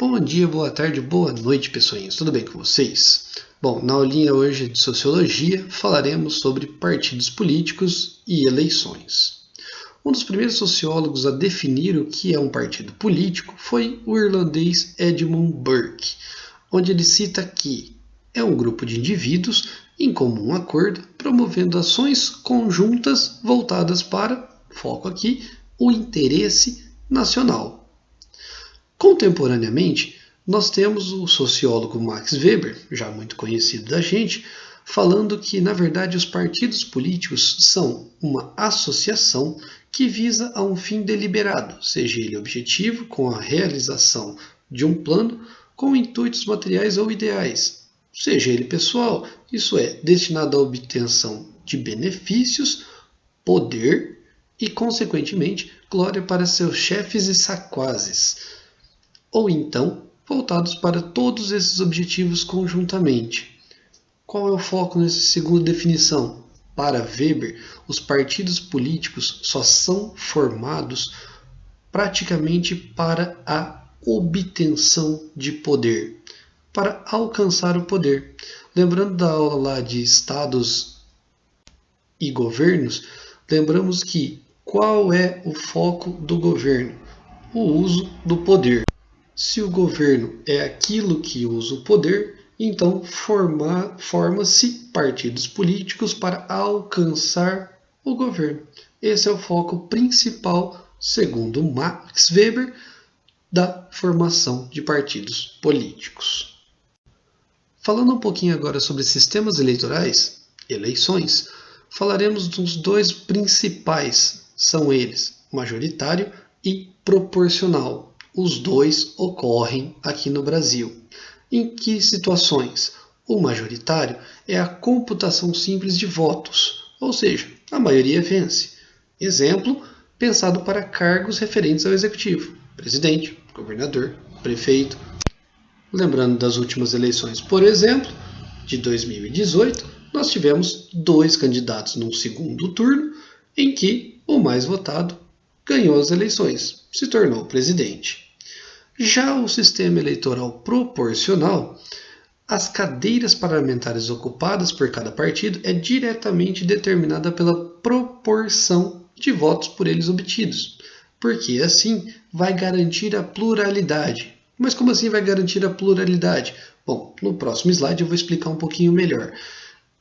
Bom dia, boa tarde, boa noite, pessoinhas. Tudo bem com vocês? Bom, na aulinha hoje de Sociologia falaremos sobre partidos políticos e eleições. Um dos primeiros sociólogos a definir o que é um partido político foi o irlandês Edmund Burke, onde ele cita que é um grupo de indivíduos em comum acordo promovendo ações conjuntas voltadas para, foco aqui, o interesse nacional. Contemporaneamente, nós temos o sociólogo Max Weber, já muito conhecido da gente, falando que, na verdade, os partidos políticos são uma associação que visa a um fim deliberado, seja ele objetivo, com a realização de um plano, com intuitos materiais ou ideais, seja ele pessoal, isso é, destinado à obtenção de benefícios, poder e, consequentemente, glória para seus chefes e sequazes, ou então voltados para todos esses objetivos conjuntamente. Qual é o foco nessa segunda definição? Para Weber, os partidos políticos só são formados praticamente para a obtenção de poder, para alcançar o poder. Lembrando da aula lá de estados e governos, lembramos que qual é o foco do governo? O uso do poder. Se o governo é aquilo que usa o poder, então forma-se partidos políticos para alcançar o governo. Esse é o foco principal, segundo Max Weber, da formação de partidos políticos. Falando um pouquinho agora sobre sistemas eleitorais, eleições, falaremos dos dois principais, são eles, majoritário e proporcional. Os dois ocorrem aqui no Brasil. Em que situações? O majoritário é a computação simples de votos, ou seja, a maioria vence. Exemplo, pensado para cargos referentes ao executivo, presidente, governador, prefeito. Lembrando das últimas eleições, por exemplo, de 2018, nós tivemos dois candidatos num segundo turno, em que o mais votado ganhou as eleições, se tornou presidente. Já o sistema eleitoral proporcional, as cadeiras parlamentares ocupadas por cada partido é diretamente determinada pela proporção de votos por eles obtidos, porque assim vai garantir a pluralidade. Mas como assim vai garantir a pluralidade? Bom, no próximo slide eu vou explicar um pouquinho melhor.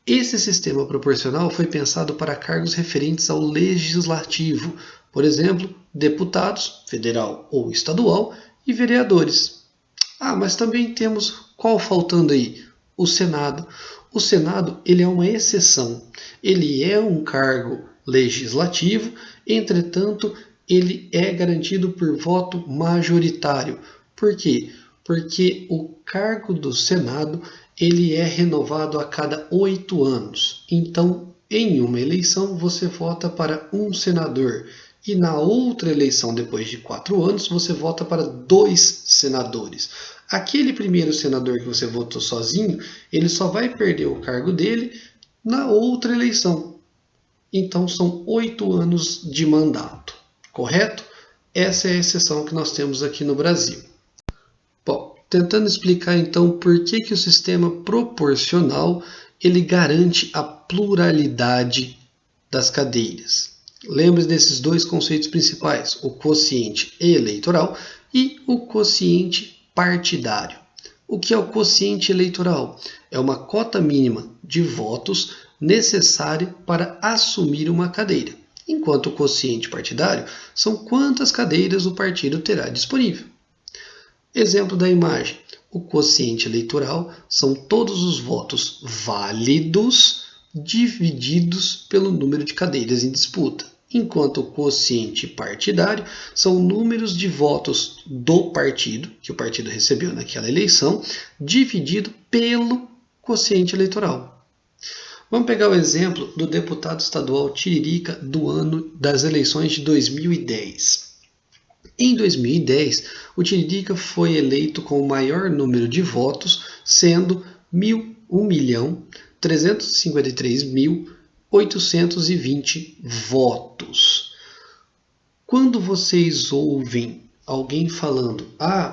Esse sistema proporcional foi pensado para cargos referentes ao legislativo, por exemplo, deputados, federal ou estadual, e vereadores. Mas também temos, qual faltando aí? O Senado. O Senado ele é uma exceção. Ele é um cargo legislativo, entretanto, ele é garantido por voto majoritário. Por quê? Porque o cargo do Senado ele é renovado a cada 8 anos. Então, em uma eleição, você vota para um senador. E na outra eleição, depois de 4 anos, você vota para 2 senadores. Aquele primeiro senador que você votou sozinho, ele só vai perder o cargo dele na outra eleição. Então são 8 anos de mandato, correto? Essa é a exceção que nós temos aqui no Brasil. Bom, tentando explicar então por que o sistema proporcional ele garante a pluralidade das cadeiras. Lembre-se desses dois conceitos principais, o quociente eleitoral e o quociente partidário. O que é o quociente eleitoral? É uma cota mínima de votos necessária para assumir uma cadeira, enquanto o quociente partidário são quantas cadeiras o partido terá disponível. Exemplo da imagem, o quociente eleitoral são todos os votos válidos divididos pelo número de cadeiras em disputa, enquanto o quociente partidário são números de votos do partido, que o partido recebeu naquela eleição, dividido pelo quociente eleitoral. Vamos pegar o exemplo do deputado estadual Tiririca do ano das eleições de 2010. Em 2010, o Tiririca foi eleito com o maior número de votos, sendo 1.353.820 votos. Quando vocês ouvem alguém falando,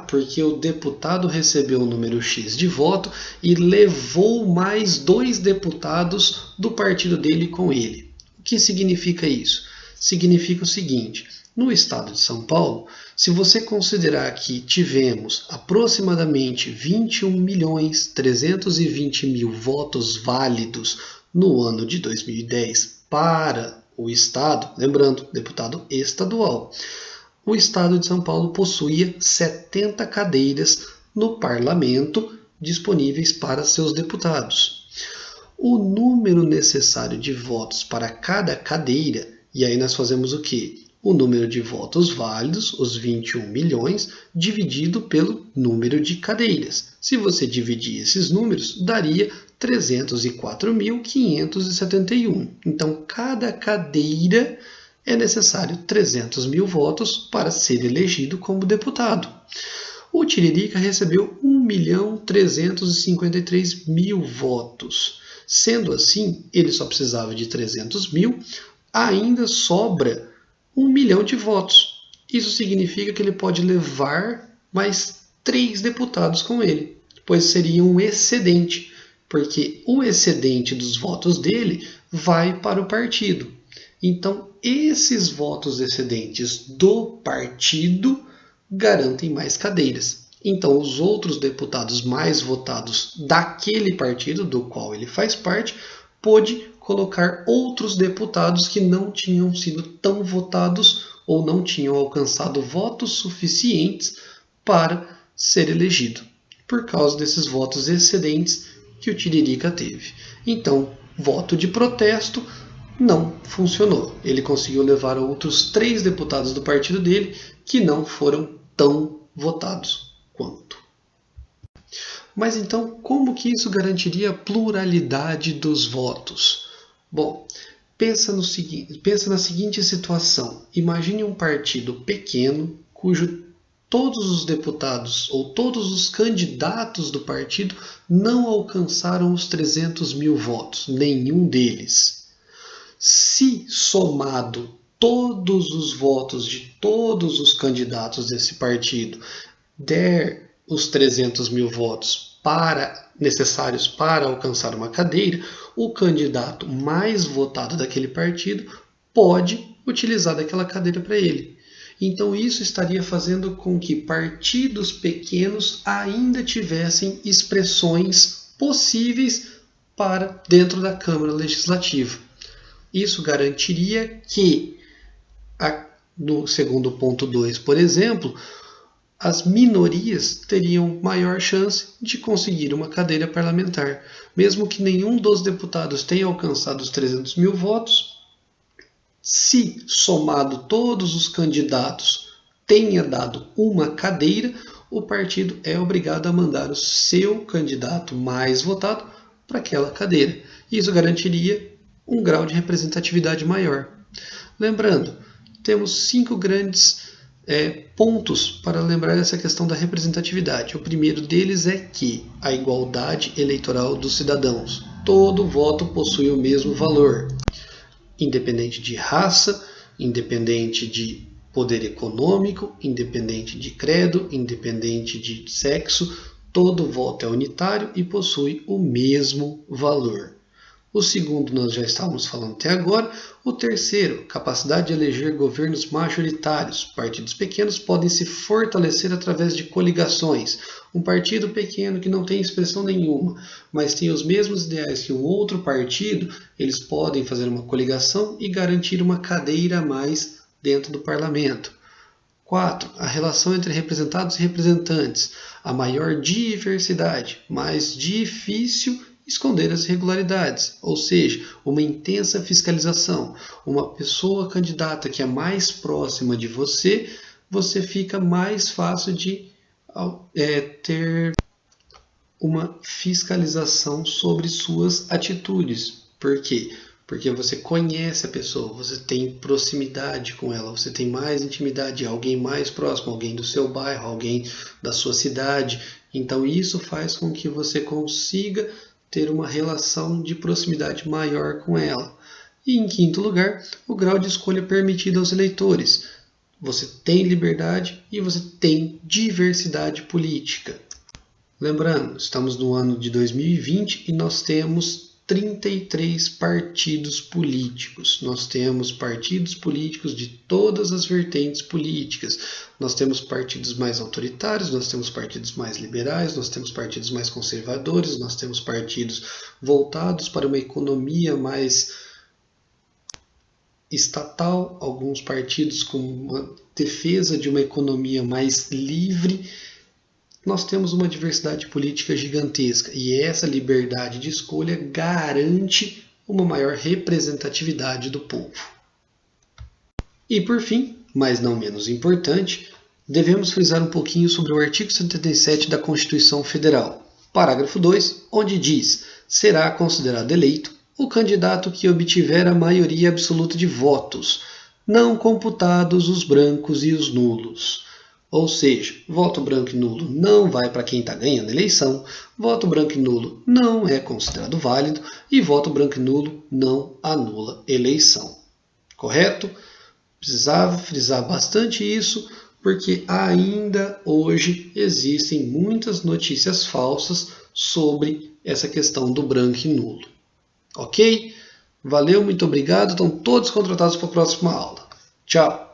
porque o deputado recebeu o número X de voto e levou mais 2 deputados do partido dele com ele. O que significa isso? Significa o seguinte: no estado de São Paulo, se você considerar que tivemos aproximadamente 21.320.000 votos válidos no ano de 2010 para o estado, lembrando, deputado estadual, o estado de São Paulo possuía 70 cadeiras no parlamento disponíveis para seus deputados. O número necessário de votos para cada cadeira, e aí nós fazemos o quê? O número de votos válidos, os 21 milhões, dividido pelo número de cadeiras. Se você dividir esses números, daria 304.571. Então, cada cadeira é necessário 300 mil votos para ser elegido como deputado. O Tiririca recebeu 1.353.000 votos. Sendo assim, ele só precisava de 300 mil, ainda sobra 1 milhão de votos. Isso significa que ele pode levar mais 3 deputados com ele, pois seria um excedente, porque o excedente dos votos dele vai para o partido. Então, esses votos excedentes do partido garantem mais cadeiras. Então, os outros deputados mais votados daquele partido do qual ele faz parte pôde colocar outros deputados que não tinham sido tão votados ou não tinham alcançado votos suficientes para ser elegido, por causa desses votos excedentes que o Tiririca teve. Então, voto de protesto não funcionou. Ele conseguiu levar outros 3 deputados do partido dele que não foram tão votados quanto. Mas então, como que isso garantiria a pluralidade dos votos? Bom, pensa na seguinte situação. Imagine um partido pequeno cujo todos os deputados ou todos os candidatos do partido não alcançaram os 300 mil votos, nenhum deles. Se somado todos os votos de todos os candidatos desse partido der os 300 mil votos necessários para alcançar uma cadeira, o candidato mais votado daquele partido pode utilizar daquela cadeira para ele. Então isso estaria fazendo com que partidos pequenos ainda tivessem expressões possíveis para dentro da Câmara Legislativa. Isso garantiria que, no segundo ponto 2, por exemplo, as minorias teriam maior chance de conseguir uma cadeira parlamentar. Mesmo que nenhum dos deputados tenha alcançado os 300 mil votos, se somado todos os candidatos tenha dado uma cadeira, o partido é obrigado a mandar o seu candidato mais votado para aquela cadeira. Isso garantiria um grau de representatividade maior. Lembrando, temos 5 grandes pontos para lembrar essa questão da representatividade. O primeiro deles é que a igualdade eleitoral dos cidadãos. Todo voto possui o mesmo valor, independente de raça, independente de poder econômico, independente de credo, independente de sexo. Todo voto é unitário e possui o mesmo valor. O segundo nós já estávamos falando até agora. O terceiro, capacidade de eleger governos majoritários. Partidos pequenos podem se fortalecer através de coligações. Um partido pequeno que não tem expressão nenhuma, mas tem os mesmos ideais que um outro partido, eles podem fazer uma coligação e garantir uma cadeira a mais dentro do parlamento. 4. A relação entre representados e representantes. A maior diversidade, mais difícil esconder as irregularidades, ou seja, uma intensa fiscalização. Uma pessoa candidata que é mais próxima de você, você fica mais fácil de ter uma fiscalização sobre suas atitudes. Por quê? Porque você conhece a pessoa, você tem proximidade com ela, você tem mais intimidade, alguém mais próximo, alguém do seu bairro, alguém da sua cidade. Então isso faz com que você consiga ter uma relação de proximidade maior com ela. E em quinto lugar, o grau de escolha permitido aos eleitores. você tem liberdade e você tem diversidade política. Lembrando, estamos no ano de 2020 e nós temos 33 partidos políticos. Nós temos partidos políticos de todas as vertentes políticas. Nós temos partidos mais autoritários, nós temos partidos mais liberais, nós temos partidos mais conservadores, nós temos partidos voltados para uma economia mais estatal, alguns partidos com uma defesa de uma economia mais livre. Nós temos uma diversidade política gigantesca e essa liberdade de escolha garante uma maior representatividade do povo. E por fim, mas não menos importante, devemos frisar um pouquinho sobre o artigo 77 da Constituição Federal, parágrafo 2, onde diz: será considerado eleito o candidato que obtiver a maioria absoluta de votos, não computados os brancos e os nulos. Ou seja, voto branco e nulo não vai para quem está ganhando a eleição, voto branco e nulo não é considerado válido e voto branco e nulo não anula eleição. Correto? Precisava frisar bastante isso, porque ainda hoje existem muitas notícias falsas sobre essa questão do branco e nulo. Ok? Valeu, muito obrigado. Estão todos contratados para a próxima aula. Tchau!